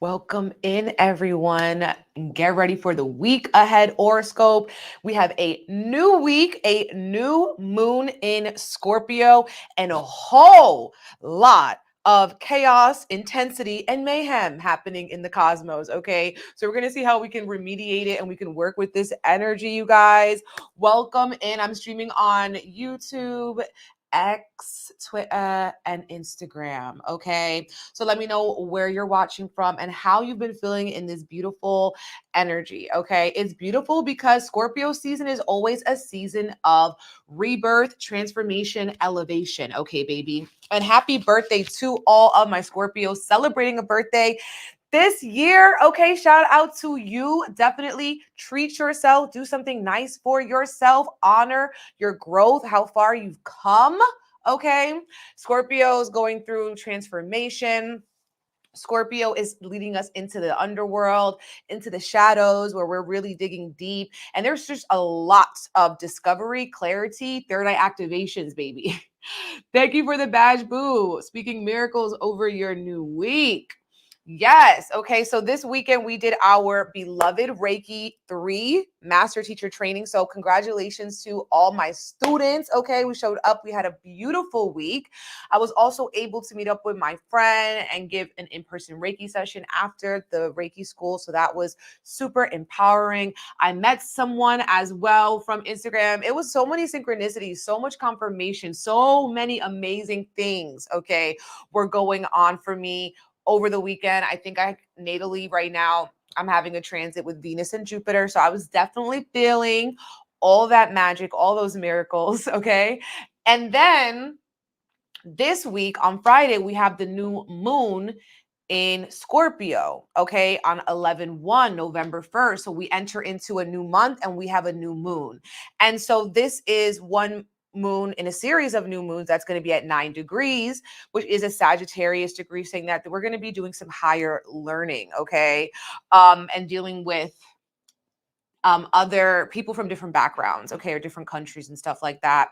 Welcome in, everyone. Get ready for the week ahead horoscope. We have a new week, a new moon in Scorpio, and a whole lot of chaos, intensity, and mayhem happening in the cosmos. Okay, so we're gonna see how we can remediate it and we can work with this energy, you guys. Welcome in. I'm streaming on YouTube, X, Twitter, and Instagram. Okay, so let me know where you're watching from and how you've been feeling in this beautiful energy. Okay, it's beautiful because Scorpio season is always a season of rebirth, transformation, elevation. Okay, baby. And happy birthday to all of my Scorpios celebrating a birthday this year. Okay, shout out to you. Definitely treat yourself, do something nice for yourself, honor your growth, how far you've come. Okay, Scorpio is going through transformation. Scorpio is leading us into the underworld, into the shadows where we're really digging deep. And there's just a lot of discovery, clarity, third eye activations, baby. Thank you for the badge, boo. Speaking miracles over your new week. Yes. Okay. So this weekend we did our beloved Reiki 3 master teacher training. So congratulations to all my students. Okay. We showed up. We had a beautiful week. I was also able to meet up with my friend and give an in-person Reiki session after the Reiki school. So that was super empowering. I met someone as well from Instagram. It was so many synchronicities, so much confirmation, so many amazing things. Okay. Were going on for me over the weekend. I think natally right now, I'm having a transit with Venus and Jupiter. So I was definitely feeling all that magic, all those miracles. Okay. And then this week on Friday, we have the new moon in Scorpio, okay, on 11/1, November 1st. So we enter into a new month and we have a new moon. And so this is one moon in a series of new moons that's going to be at 9 degrees, which is a Sagittarius degree, saying that we're going to be doing some higher learning, okay, and dealing with other people from different backgrounds, okay, or different countries and stuff like that.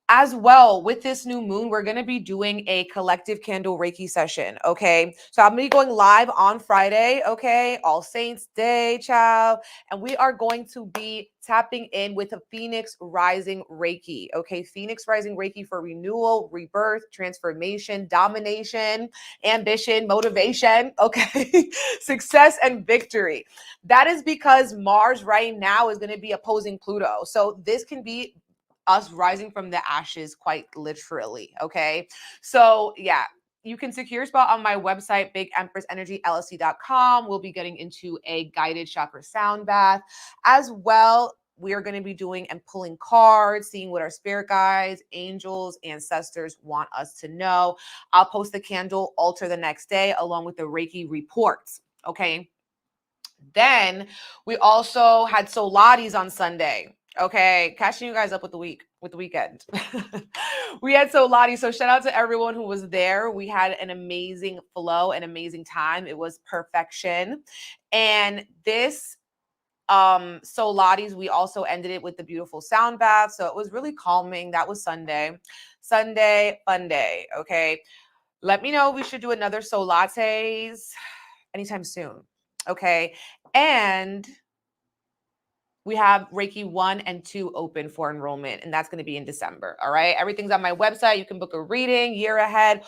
As well, with this new moon, we're going to be doing a collective candle Reiki session. Okay. So I'm going to be going live on Friday. Okay. All Saints Day, child. And we are going to be tapping in with a Phoenix Rising Reiki. Okay. Phoenix Rising Reiki for renewal, rebirth, transformation, domination, ambition, motivation. Okay. Success and victory. That is because Mars right now is going to be opposing Pluto. So this can be us rising from the ashes, quite literally. Okay. So yeah, you can secure a spot on my website, BigEmpressEnergyLLC.com. We'll be getting into a guided chakra sound bath as well. We are going to be doing and pulling cards, seeing what our spirit guides, angels, ancestors want us to know. I'll post the candle altar the next day along with the Reiki reports. Okay. Then we also had Solaris on Sunday. Okay, catching you guys up with the weekend. We had Solati. So shout out to everyone who was there. We had an amazing flow, an amazing time. It was perfection. And this Solatis, we also ended it with the beautiful sound bath. So it was really calming. That was Sunday. Sunday, fun day. Okay. Let me know if we should do another Solates anytime soon. Okay. And we have Reiki 1 and 2 open for enrollment, and that's going to be in December. All right. Everything's on my website. You can book a reading year ahead,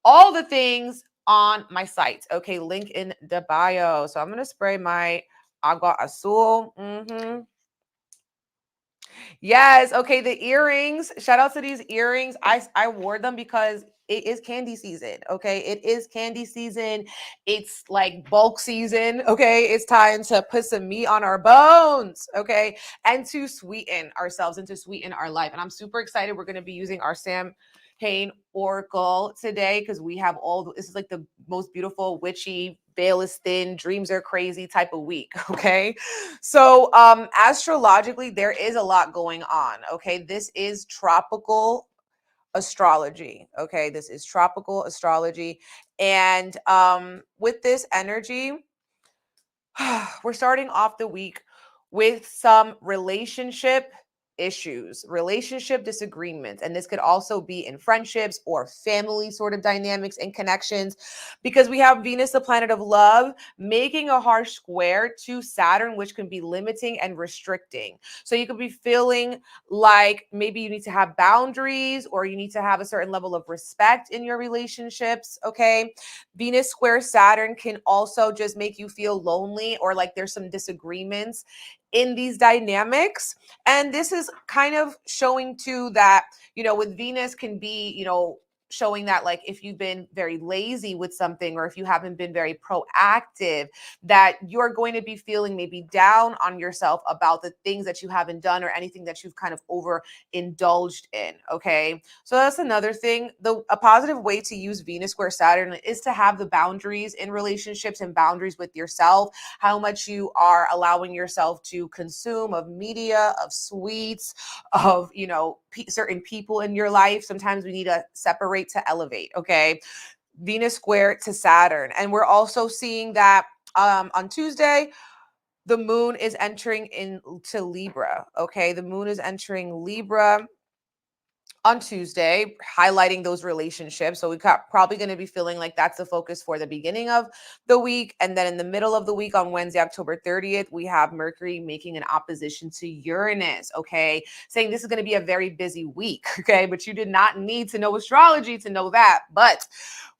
all the things on my site. Okay. Link in the bio. So I'm going to spray my agua azul. Yes. Okay. The earrings. Shout out to these earrings. I wore them because it is candy season. Okay. It is candy season. It's like bulk season. Okay. It's time to put some meat on our bones. Okay. And to sweeten ourselves and to sweeten our life. And I'm super excited. We're going to be using our Samhain Oracle today because we have this is like the most beautiful witchy veil is thin, dreams are crazy type of week. Okay. So astrologically, there is a lot going on. Okay. This is tropical astrology. Okay. This is tropical astrology. And with this energy, we're starting off the week with some relationship issues, relationship disagreements, and this could also be in friendships or family sort of dynamics and connections, because we have Venus, the planet of love, making a harsh square to Saturn, which can be limiting and restricting. So you could be feeling like maybe you need to have boundaries, or you need to have a certain level of respect in your relationships, okay? Venus square Saturn can also just make you feel lonely, or like there's some disagreements in these dynamics. And this is kind of showing too that, with Venus can be, showing that like if you've been very lazy with something, or if you haven't been very proactive, that you're going to be feeling maybe down on yourself about the things that you haven't done, or anything that you've kind of overindulged in. Okay. So that's another thing. A positive way to use Venus square Saturn is to have the boundaries in relationships, and boundaries with yourself, how much you are allowing yourself to consume of media, of sweets, of, certain people in your life. Sometimes we need to separate to elevate. Okay. Venus square to Saturn. And we're also seeing that on Tuesday, the moon is entering into Libra. Okay. The moon is entering Libra on Tuesday, highlighting those relationships. So probably going to be feeling like that's the focus for the beginning of the week. And then in the middle of the week, on Wednesday, October 30th, we have Mercury making an opposition to Uranus, okay? Saying this is going to be a very busy week, okay? But you did not need to know astrology to know that. But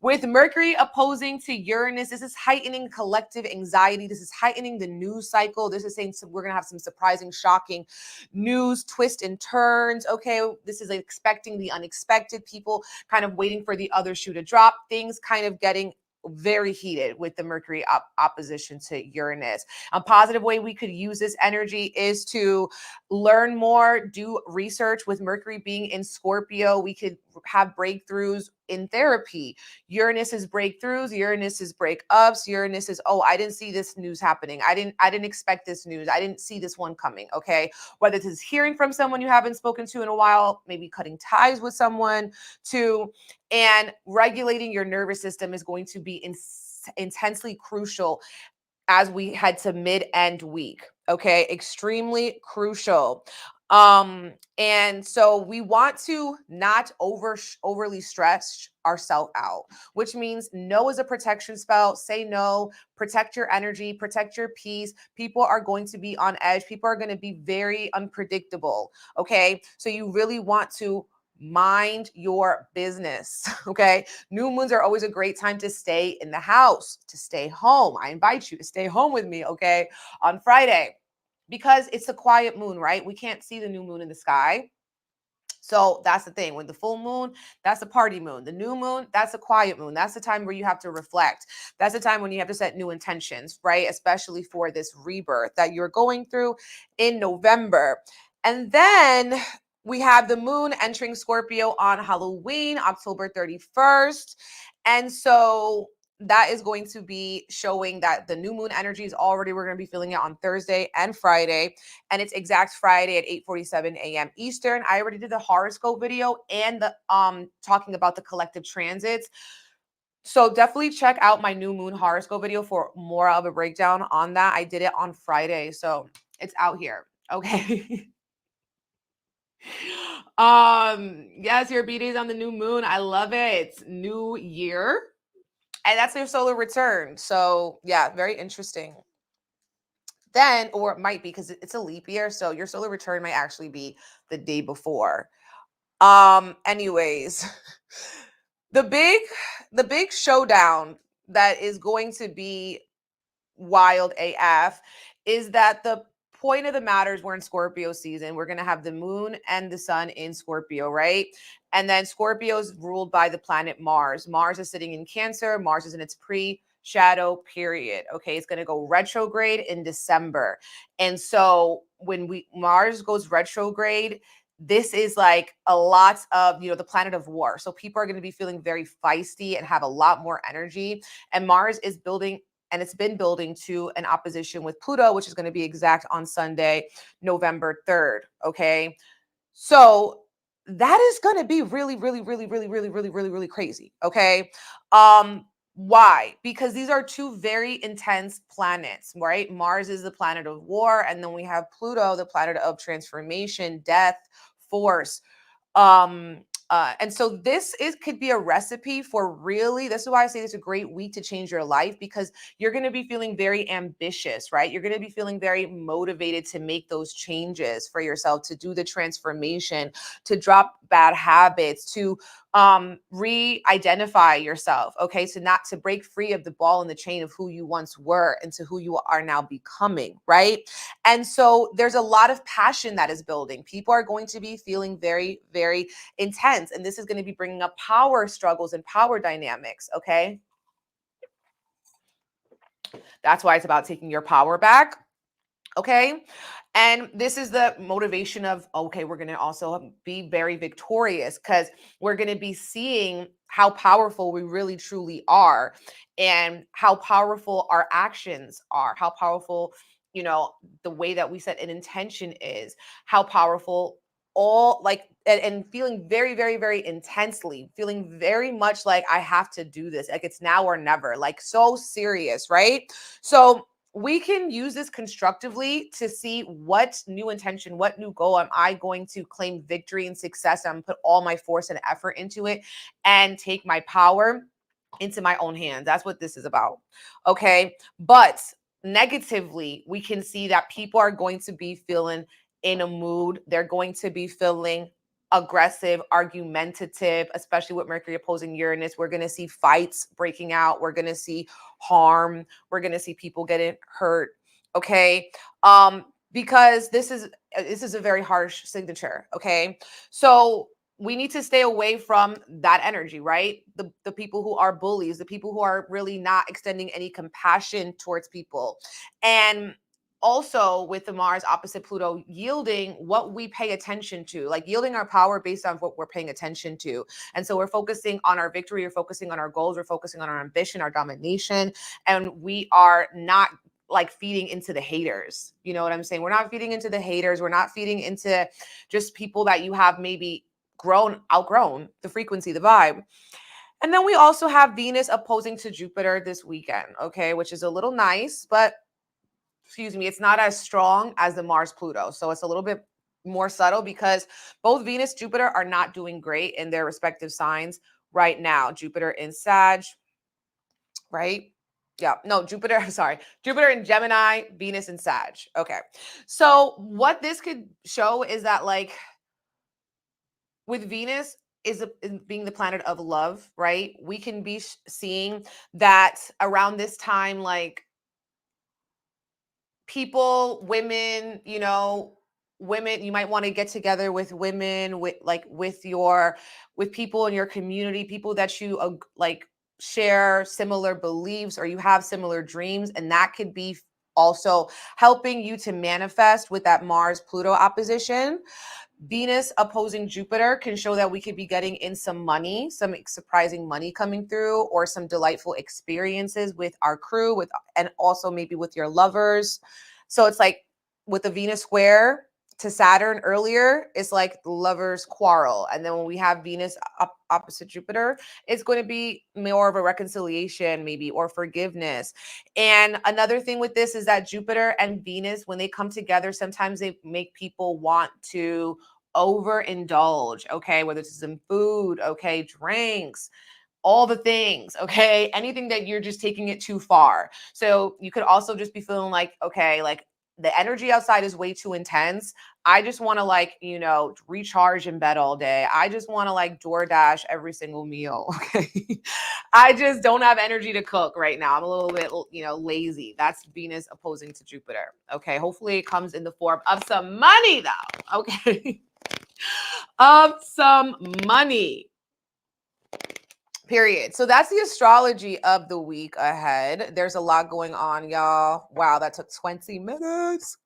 with Mercury opposing to Uranus, this is heightening collective anxiety. This is heightening the news cycle. This is saying we're going to have some surprising, shocking news, twists and turns. Okay. This is expecting the unexpected, people kind of waiting for the other shoe to drop, things kind of getting very heated with the Mercury opposition to Uranus. A positive way we could use this energy is to learn more, do research. With Mercury being in Scorpio, we could have breakthroughs in therapy. Uranus is breakthroughs, Uranus is breakups, Uranus is, oh, I didn't see this news happening. I didn't expect this news. I didn't see this one coming. Okay. Whether this is hearing from someone you haven't spoken to in a while, maybe cutting ties with someone too, and regulating your nervous system is going to be intensely crucial as we head to mid-end week. Okay. Extremely crucial. And so we want to not overly stress ourselves out, which means no is a protection spell. Say no, protect your energy, protect your peace. People are going to be on edge. People are going to be very unpredictable. Okay. So you really want to mind your business. Okay. New moons are always a great time to stay in the house, to stay home. I invite you to stay home with me. Okay. On Friday, because it's a quiet moon, right? We can't see the new moon in the sky. So that's the thing. With the full moon, that's a party moon. The new moon, that's a quiet moon. That's the time where you have to reflect. That's the time when you have to set new intentions, right? Especially for this rebirth that you're going through in November. And then we have the moon entering Scorpio on Halloween, October 31st. And so that is going to be showing that the new moon energy is already, we're going to be feeling it on Thursday and Friday. And it's exact Friday at 8:47 a.m. Eastern. I already did the horoscope video and the talking about the collective transits. So definitely check out my new moon horoscope video for more of a breakdown on that. I did it on Friday, so it's out here. Okay. Yes, your B-day is on the new moon. I love it. It's new year. And that's their solar return. So yeah, very interesting. Then, or it might be because it's a leap year, so your solar return might actually be the day before. Anyways, the big showdown that is going to be wild AF is that the point of the matter is we're in Scorpio season. We're going to have the moon and the sun in Scorpio, right? And then Scorpio is ruled by the planet Mars. Mars is sitting in Cancer. Mars is in its pre-shadow period. Okay, it's going to go retrograde in December. And so when Mars goes retrograde, this is like a lot of, the planet of war. So people are going to be feeling very feisty and have a lot more energy. And Mars is building, and it's been building to an opposition with Pluto, which is going to be exact on Sunday, November 3rd. Okay. So that is going to be really, really, really, really, really, really, really, really crazy. Okay. Why? Because these are two very intense planets, right? Mars is the planet of war, and then we have Pluto, the planet of transformation, death, force. Um, and so could be a recipe for really, this is why I say it's a great week to change your life, because you're going to be feeling very ambitious, right? You're going to be feeling very motivated to make those changes for yourself, to do the transformation, to drop bad habits, to re-identify yourself, okay? So not to break free of the ball and the chain of who you once were into who you are now becoming, right? And so there's a lot of passion that is building. People are going to be feeling very, very intense. And this is going to be bringing up power struggles and power dynamics. Okay. That's why it's about taking your power back. Okay. And this is the motivation of, okay, we're going to also be very victorious, because we're going to be seeing how powerful we really truly are, and how powerful our actions are, how powerful, the way that we set an intention is, how powerful all like, and feeling very, very, very intensely, feeling very much like I have to do this. Like it's now or never, like so serious, right? So we can use this constructively to see what new intention, what new goal am I going to claim victory and success. I'm put all my force and effort into it and take my power into my own hands. That's what this is about. Okay. But negatively, we can see that people are going to be feeling in a mood. They're going to be feeling aggressive, argumentative, especially with Mercury opposing Uranus. We're going to see fights breaking out. We're going to see harm. We're going to see people getting hurt. Okay. Because this is a very harsh signature. Okay. So we need to stay away from that energy, right? The people who are bullies, the people who are really not extending any compassion towards people. And also with the Mars opposite Pluto, yielding what we pay attention to, like yielding our power based on what we're paying attention to. And so we're focusing on our victory, we're focusing on our goals, we're focusing on our ambition, our domination, and we are not like feeding into the haters. You know what I'm saying? We're not feeding into the haters. We're not feeding into just people that you have maybe outgrown the frequency, the vibe. And then we also have Venus opposing to Jupiter this weekend, okay, which is a little nice, but excuse me, it's not as strong as the Mars Pluto. So it's a little bit more subtle, because both Venus, Jupiter are not doing great in their respective signs right now. Jupiter in Sag, right? Yeah, no, Jupiter, sorry. Jupiter in Gemini, Venus in Sag. Okay. So what this could show is that, like, with Venus is being the planet of love, right? We can be seeing that around this time, like people, women, women, you might want to get together with women, with people in your community, people that you like share similar beliefs, or you have similar dreams, and that could be also helping you to manifest with that Mars Pluto opposition. Venus opposing Jupiter can show that we could be getting in some money, some surprising money coming through, or some delightful experiences with our crew, and also maybe with your lovers. So it's like with the Venus square to Saturn earlier, it's like the lovers quarrel. And then when we have Venus opposite Jupiter, it's going to be more of a reconciliation maybe, or forgiveness. And another thing with this is that Jupiter and Venus, when they come together, sometimes they make people want to overindulge, okay? Whether it's in food, okay, drinks, all the things, okay? Anything that you're just taking it too far. So you could also just be feeling like, okay, like the energy outside is way too intense. I just want to recharge in bed all day. I just want to DoorDash every single meal, okay? I just don't have energy to cook right now. I'm a little bit, lazy. That's Venus opposing to Jupiter, okay? Hopefully it comes in the form of some money though, okay? Of some money. Period. So that's the astrology of the week ahead. There's a lot going on, y'all. Wow, that took 20 minutes.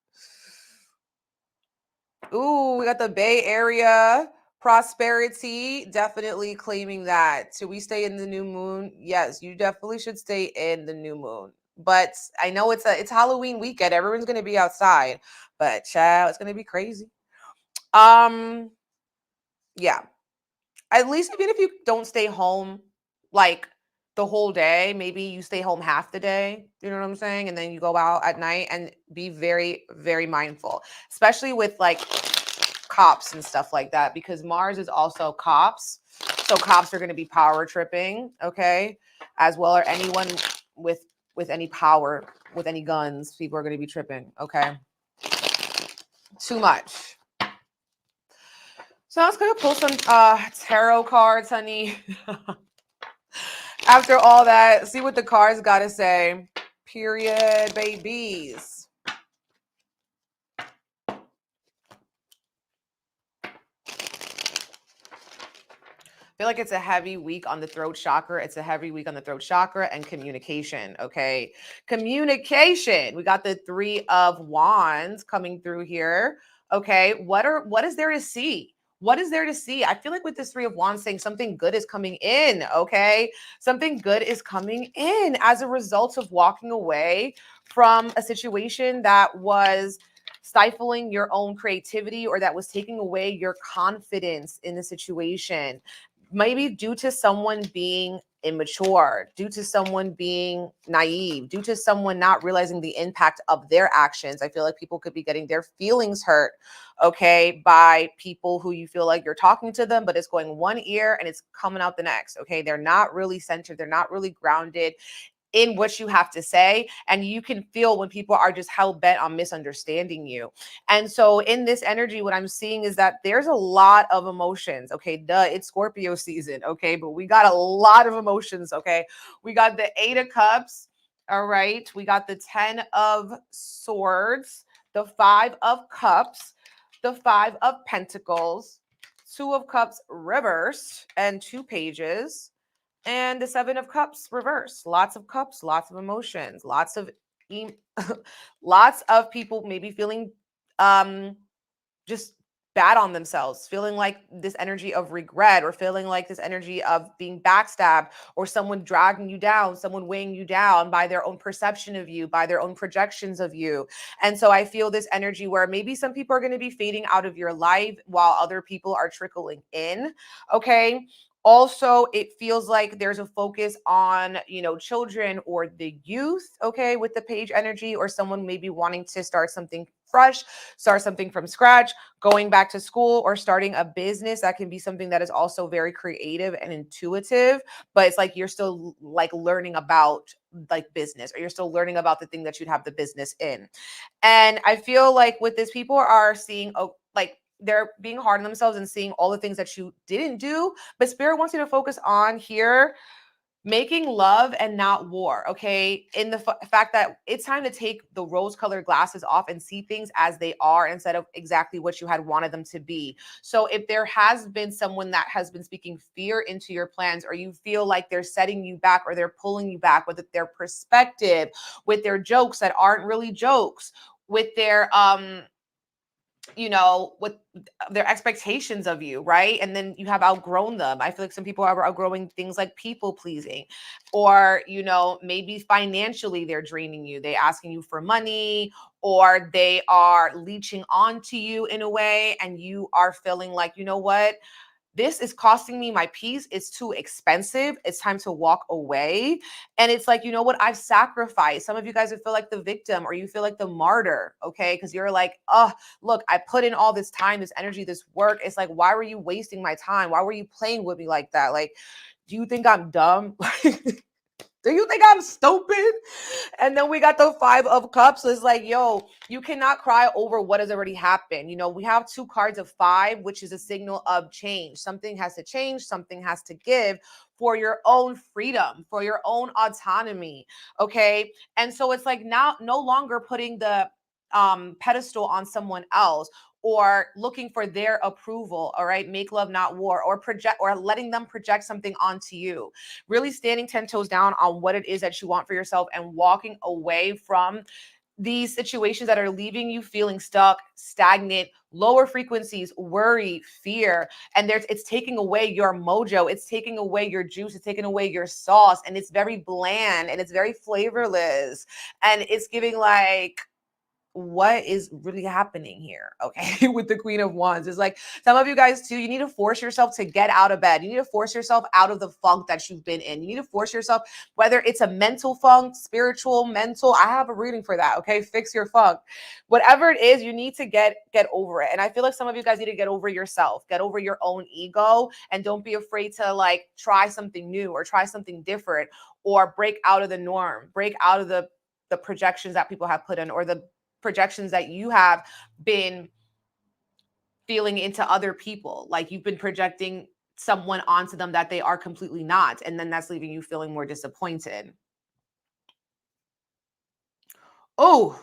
Ooh, we got the Bay Area prosperity. Definitely claiming that. Should we stay in the new moon? Yes, you definitely should stay in the new moon. But I know it's Halloween weekend. Everyone's gonna be outside, but child, it's gonna be crazy. Yeah. At least even if you don't stay home, like the whole day. Maybe you stay home half the day, you know what I'm saying? And then you go out at night, and be very, very mindful, especially with like cops and stuff like that, because Mars is also cops. So cops are going to be power tripping, okay, as well, or anyone with any power, with any guns, people are going to be tripping, okay? Too much. So I was going to pull some tarot cards, honey. After all that, see what the cards got to say. Period, babies. I feel like it's a heavy week on the throat chakra. It's a heavy week on the throat chakra and communication, okay? Communication. We got the 3 of Wands coming through here, okay? What is there to see? What is there to see? I feel like with this 3 of Wands saying something good is coming in, okay? Something good is coming in as a result of walking away from a situation that was stifling your own creativity, or that was taking away your confidence in the situation. Maybe due to someone being immature, due to someone being naive, due to someone not realizing the impact of their actions. I feel like people could be getting their feelings hurt, okay, by people who you feel like you're talking to them, but it's going one ear and it's coming out the next, okay? They're not really centered. They're not really grounded in what you have to say. And you can feel when people are just hell bent on misunderstanding you. And so in this energy, what I'm seeing is that there's a lot of emotions. Okay, duh, it's Scorpio season. Okay, but we got a lot of emotions. Okay, we got the 8 of Cups. All right, we got the 10 of Swords, the 5 of Cups, the 5 of Pentacles, 2 of Cups reversed, and 2 pages. And the 7 of Cups reversed. Lots of cups, lots of emotions, lots of lots of people maybe feeling just bad on themselves, feeling like this energy of regret, or feeling like this energy of being backstabbed, or someone dragging you down, someone weighing you down by their own perception of you, by their own projections of you. And so I feel this energy where maybe some people are going to be fading out of your life while other people are trickling in, okay? Also, it feels like there's a focus on, children or the youth, okay, with the page energy, or someone maybe wanting to start something fresh, start something from scratch, going back to school, or starting a business. That can be something that is also very creative and intuitive, but it's like you're still like learning about like business, or you're still learning about the thing that you'd have the business in. And I feel like with this, people are seeing, like, they're being hard on themselves and seeing all the things that you didn't do, but Spirit wants you to focus on here making love and not war, okay? In the fact that it's time to take the rose-colored glasses off and see things as they are, instead of exactly what you had wanted them to be. So if there has been someone that has been speaking fear into your plans, or you feel like they're setting you back, or they're pulling you back with their perspective, with their jokes that aren't really jokes, with their with their expectations of you, right? And then you have outgrown them. I feel like some people are outgrowing things like people pleasing, or, maybe financially they're draining you. They asking you for money, or they are leeching onto you in a way, and you are feeling like, you know what? This is costing me my peace. It's too expensive. It's time to walk away. And it's like, you know what? I've sacrificed. Some of you guys would feel like the victim, or you feel like the martyr, okay? Because you're like, oh, look, I put in all this time, this energy, this work. It's like, why were you wasting my time? Why were you playing with me like that? Like, do you think I'm dumb? Do you think I'm stupid? And then we got the 5 of Cups. So it's like, yo, you cannot cry over what has already happened. We have 2 cards of 5, which is a signal of change. Something has to change. Something has to give for your own freedom, for your own autonomy. Okay. And so it's like now no longer putting the pedestal on someone else, or looking for their approval. All right. Make love, not war, or project, or letting them project something onto you. Really standing 10 toes down on what it is that you want for yourself, and walking away from these situations that are leaving you feeling stuck, stagnant, lower frequencies, worry, fear. And it's taking away your mojo. It's taking away your juice. It's taking away your sauce. And it's very bland, and it's very flavorless. And it's giving like, what is really happening here, okay, with the Queen of Wands. It's like some of you guys too, you need to force yourself to get out of bed. You need to force yourself out of the funk that you've been in. You need to force yourself, whether it's a mental funk, spiritual, mental, I have a reading for that, okay? Fix your funk. Whatever it is, you need to get over it. And I feel like some of you guys need to get over yourself, get over your own ego, and don't be afraid to like try something new or try something different or break out of the norm, break out of the projections that people have put in or the projections that you have been feeling into other people. Like you've been projecting someone onto them that they are completely not. And then that's leaving you feeling more disappointed. Oh,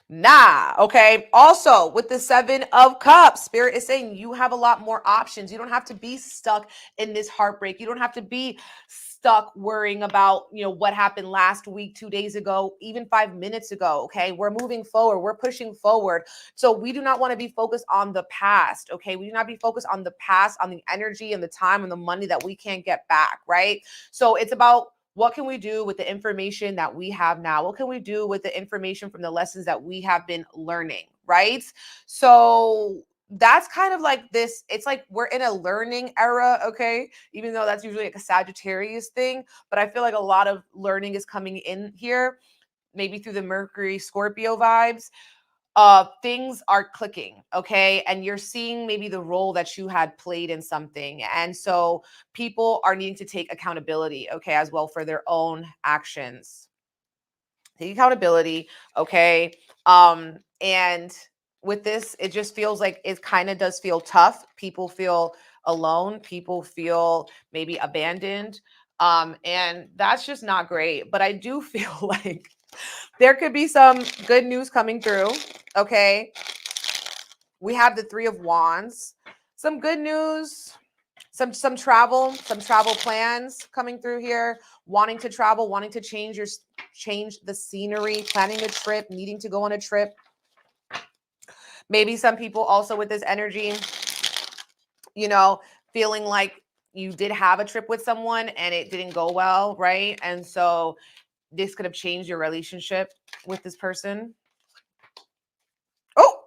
nah. Okay. Also, with the 7 of Cups, Spirit is saying you have a lot more options. You don't have to be stuck in this heartbreak. You don't have to be stuck worrying about, what happened last week, 2 days ago, even 5 minutes ago. Okay. We're moving forward. We're pushing forward. So we do not want to be focused on the past. Okay. We do not be focused on the past, on the energy and the time and the money that we can't get back. Right. So it's about, what can we do with the information that we have now? What can we do with the information from the lessons that we have been learning, right? So that's kind of like this. It's like we're in a learning era, okay? Even though that's usually like a Sagittarius thing, but I feel like a lot of learning is coming in here, maybe through the Mercury Scorpio vibes. Things are clicking, okay? And you're seeing maybe the role that you had played in something. And so people are needing to take accountability, okay, as well for their own actions. Take accountability, okay? And with this, it just feels like it kind of does feel tough. People feel alone. People feel maybe abandoned. And that's just not great. But I do feel like there could be some good news coming through. Okay. We have the 3 of Wands. Some good news, some travel plans coming through here. Wanting to travel, wanting to change the scenery, planning a trip, needing to go on a trip. Maybe some people also with this energy, feeling like you did have a trip with someone and it didn't go well, right? And so this could have changed your relationship with this person. Oh,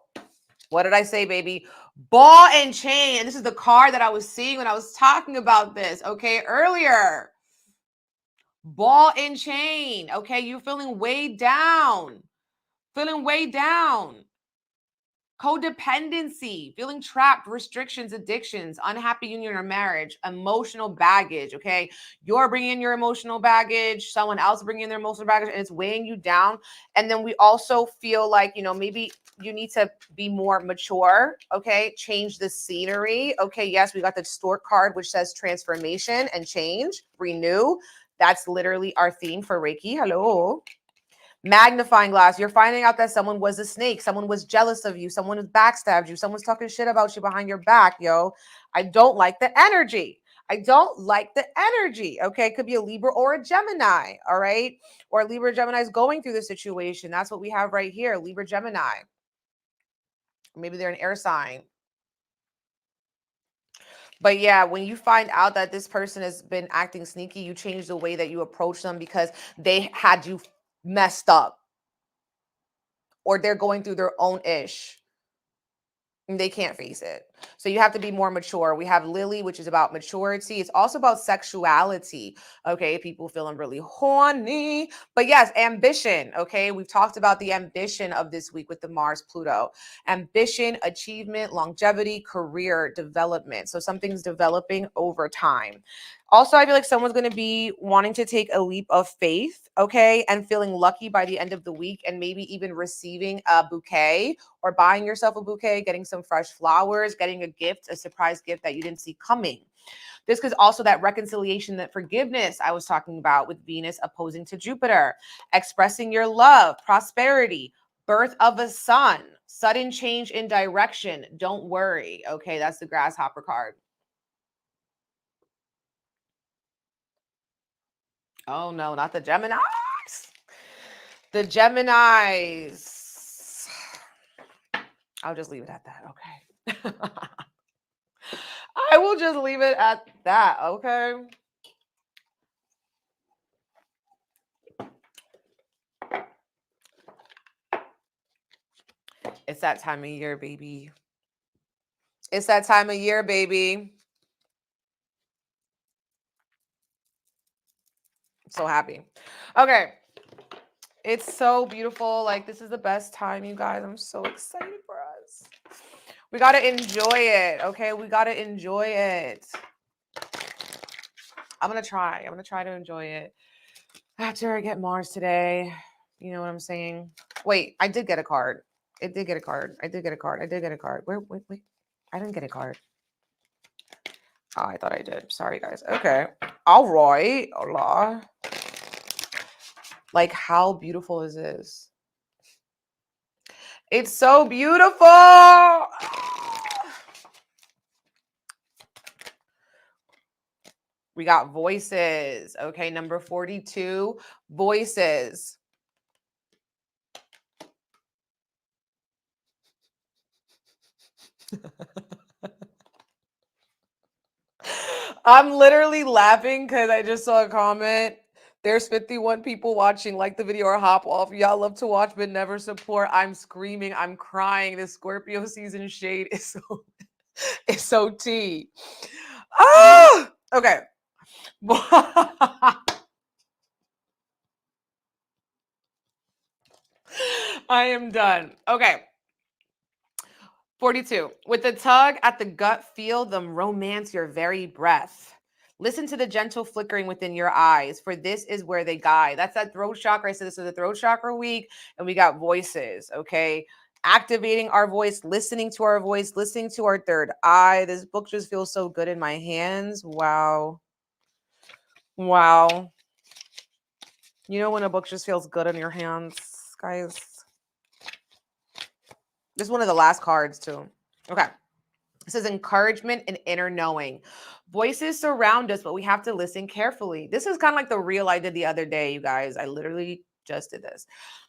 what did I say, baby? Ball and chain. And this is the card that I was seeing when I was talking about this, okay, earlier. Ball and chain, okay? You're feeling weighed down. Feeling weighed down. Codependency, feeling trapped, restrictions, addictions, unhappy union or marriage, emotional baggage, okay? You're bringing in your emotional baggage, someone else bringing in their emotional baggage, and it's weighing you down. And then we also feel like, maybe you need to be more mature, okay? Change the scenery, okay? Yes, we got the Stork card, which says transformation and change, renew. That's literally our theme for Reiki. Hello. Magnifying glass. You're finding out that someone was a snake. Someone was jealous of you. Someone has backstabbed you. Someone's talking shit about you behind your back, yo. I don't like the energy. I don't like the energy. Okay. It could be a Libra or a Gemini. All right. Or Libra Gemini is going through the situation. That's what we have right here. Libra Gemini. Maybe they're an air sign. But yeah, when you find out that this person has been acting sneaky, you change the way that you approach them because they had you messed up. Or they're going through their own ish. They can't face it. So you have to be more mature. We have Lily, which is about maturity. It's also about sexuality. Okay. People feeling really horny. But yes, ambition. Okay. We've talked about the ambition of this week with the Mars Pluto. Ambition, achievement, longevity, career development. So something's developing over time. Also, I feel like someone's going to be wanting to take a leap of faith, okay, and feeling lucky by the end of the week and maybe even receiving a bouquet or buying yourself a bouquet, getting some fresh flowers, getting a gift, a surprise gift that you didn't see coming. This is also that reconciliation, that forgiveness I was talking about with Venus opposing to Jupiter, expressing your love, prosperity, birth of a son, sudden change in direction. Don't worry, okay, that's the grasshopper card. Oh, no, not the Geminis. The Geminis. I'll just leave it at that, okay? I will just leave it at that, okay? It's that time of year, baby. It's that time of year, baby. So happy. Okay. It's so beautiful. Like, this is the best time, you guys. I'm so excited for us. We got to enjoy it, okay? We got to enjoy it. I'm going to try. I'm going to try to enjoy it. After I get Mars today, you know what I'm saying? Wait, I did get a card. It did get a card. I did get a card. I did get a card. Wait. I didn't get a card. Oh, I thought I did. Sorry, guys. Okay. All right. Hola. Like, how beautiful is this? It's so beautiful. We got voices. Okay, number 42, voices. I'm literally laughing because I just saw a comment. There's 51 people watching. Like the video or hop off. Y'all love to watch but never support. I'm screaming. I'm crying. This Scorpio season shade is so it's so tea. Ah! Okay. I am done. Okay. 42. With the tug at the gut, feel them romance your very breath. Listen to the gentle flickering within your eyes, for this is where they guide. That's that throat chakra. I said this is the throat chakra week, and we got voices, okay? Activating our voice, listening to our voice, listening to our third eye. This book just feels so good in my hands. Wow. Wow. You know when a book just feels good in your hands, guys? This is one of the last cards, too. Okay. It says encouragement and inner knowing. Voices surround us, but we have to listen carefully. This is kind of like the reel I did the other day, you guys. I literally just did this.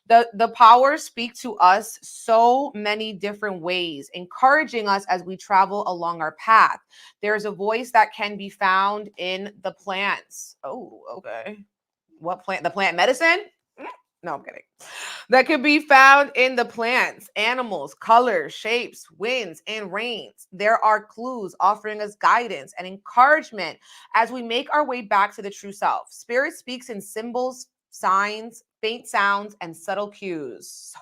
The powers speak to us so many different ways, encouraging us as we travel along our path. There's a voice that can be found in the plants. Oh, okay. What plant? The plant medicine? No, I'm kidding. That can be found in the plants, animals, colors, shapes, winds, and rains. There are clues offering us guidance and encouragement as we make our way back to the true self. Spirit speaks in symbols, signs, faint sounds, and subtle cues.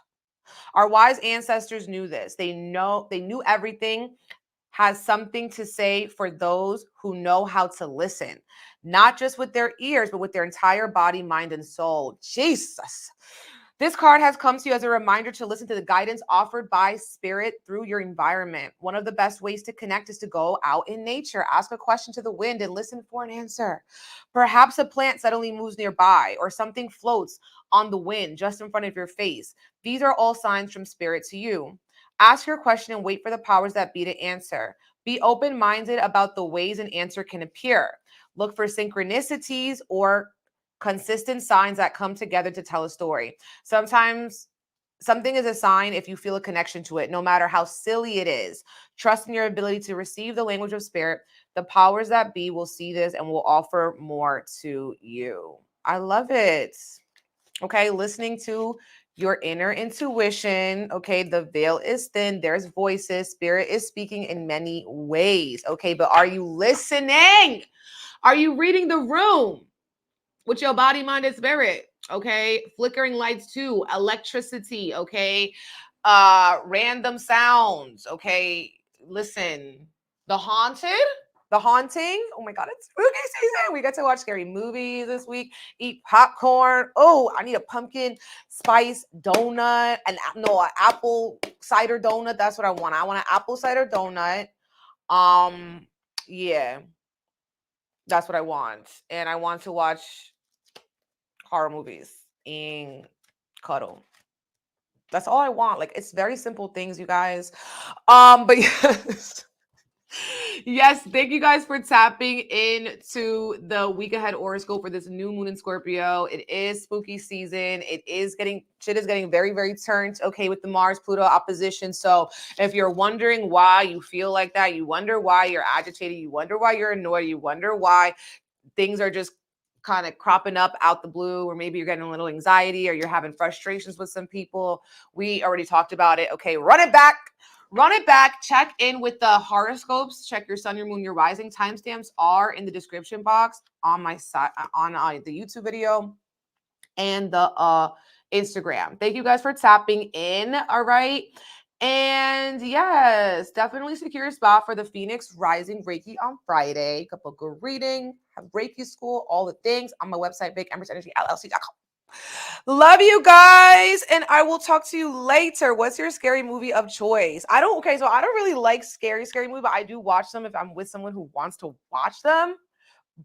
Our wise ancestors knew this. They knew everything has something to say for those who know how to listen, not just with their ears, but with their entire body, mind, and soul. Jesus. This card has come to you as a reminder to listen to the guidance offered by spirit through your environment. One of the best ways to connect is to go out in nature, ask a question to the wind, and listen for an answer. Perhaps a plant suddenly moves nearby, or something floats on the wind just in front of your face. These are all signs from spirit to you. Ask your question and wait for the powers that be to answer. Be open-minded about the ways an answer can appear. Look for synchronicities or consistent signs that come together to tell a story. Sometimes something is a sign if you feel a connection to it, no matter how silly it is. Trust in your ability to receive the language of spirit. The powers that be will see this and will offer more to you. I love it. Okay, listening to your inner intuition. Okay, the veil is thin. There's voices. Spirit is speaking in many ways. Okay, but are you listening? Are you reading the room with your body, mind, and spirit? Okay, flickering lights too, electricity. Okay, random sounds. Okay, listen, the haunted. The Haunting. Oh my God, it's spooky season. We get to watch scary movies this week, eat popcorn. Oh, I need a pumpkin spice donut. An apple cider donut. That's what I want. I want an apple cider donut. Yeah, that's what I want. And I want to watch horror movies and cuddle. That's all I want. Like, it's very simple things, you guys. But yes. Yes, thank you guys for tapping into the week ahead horoscope for this new moon in Scorpio. It is spooky season. Shit is getting very, very turned, okay, with the Mars Pluto opposition. So if you're wondering why you feel like that, you wonder why you're agitated, you wonder why you're annoyed, you wonder why things are just kind of cropping up out the blue, or maybe you're getting a little anxiety or you're having frustrations with some people. We already talked about it. Okay, run it back. Run it back. Check in with the horoscopes. Check your sun, your moon, your rising. Timestamps are in the description box on my side, on the YouTube video and the Instagram. Thank you guys for tapping in. All right. And yes, definitely secure a spot for the Phoenix Rising Reiki on Friday. Couple good reading, have Reiki school, all the things on my website, bigEmpressEnergyLLC.com. Love you guys, and I will talk to you later. What's your scary movie of choice? I don't really like scary movie, but I do watch them if I'm with someone who wants to watch them.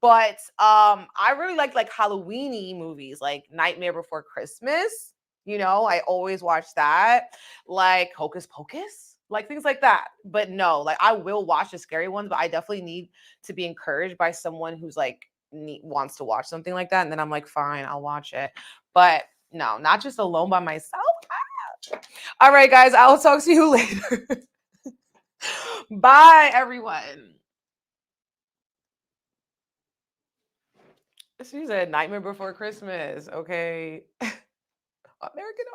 But I really like Halloweeny movies, like Nightmare Before Christmas. I always watch that, like Hocus Pocus, like things like that. But no, like I will watch the scary ones, but I definitely need to be encouraged by someone who's like wants to watch something like that, and then I'm like, fine, I'll watch it. But no, not just alone by myself. All right, guys, I will talk to you later. Bye, everyone. She said Nightmare Before Christmas. Okay. American